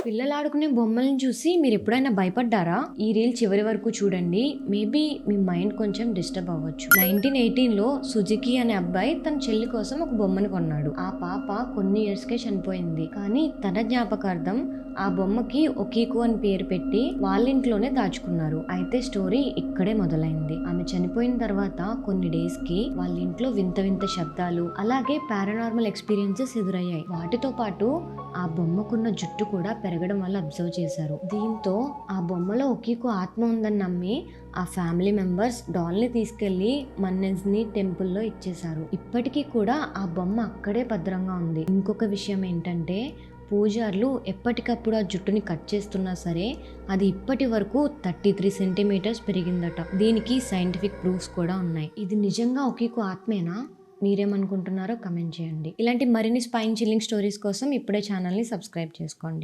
పిల్లలు ఆడుకునే బొమ్మలను చూసి మీరు ఎప్పుడైనా భయపడ్డారా? ఈ రీల్ చివరి వరకు చూడండి. మేబీ మీ మైండ్ కొంచెం డిస్టర్బ్ అవ్వచ్చు. 1918లో సుజుకి అనే అబ్బాయి తన చెల్లి కోసం ఒక బొమ్మను కొన్నాడు. ఆ పాప కొన్ని ఇయర్స్ కే చనిపోయింది. కానీ తన జ్ఞాపకార్థం ఆ బొమ్మకి ఒకీకు అని పేరు పెట్టి వాళ్ళ ఇంట్లోనే దాచుకున్నారు. అయితే స్టోరీ ఇక్కడే మొదలైంది. ఆమె చనిపోయిన తర్వాత కొన్ని డేస్ కి వాళ్ళ ఇంట్లో వింత వింత శబ్దాలు అలాగే పారానార్మల్ ఎక్స్పీరియన్సెస్ ఎదురయ్యాయి. వాటితో పాటు ఆ బొమ్మకున్న జుట్టు కూడా పెరగడం వల్ల అబ్జర్వ్ చేశారు. దీంతో ఆ బొమ్మలో ఒకీకు ఆత్మ ఉందని నమ్మి ఆ ఫ్యామిలీ మెంబర్స్ డాల్ ని తీసుకెళ్లి మన్నెన్స్ ని టెంపుల్లో ఇచ్చేశారు. ఇప్పటికీ కూడా ఆ బొమ్మ అక్కడే భద్రంగా ఉంది. ఇంకొక విషయం ఏంటంటే పూజార్లు ఎప్పటికప్పుడు ఆ జుట్టుని కట్ చేస్తున్నా సరే అది ఇప్పటి వరకు 33 సెంటీమీటర్స్ పెరిగిందట. దీనికి సైంటిఫిక్ ప్రూఫ్స్ కూడా ఉన్నాయి. ఇది నిజంగా ఒకీకు ఆత్మేనా? మీరేమనుకుంటున్నారో కమెంట్ చేయండి. ఇలాంటి మరిన్ని స్పైన్ చిల్లింగ్ స్టోరీస్ కోసం ఇప్పుడే ఛానల్ని సబ్స్క్రైబ్ చేసుకోండి.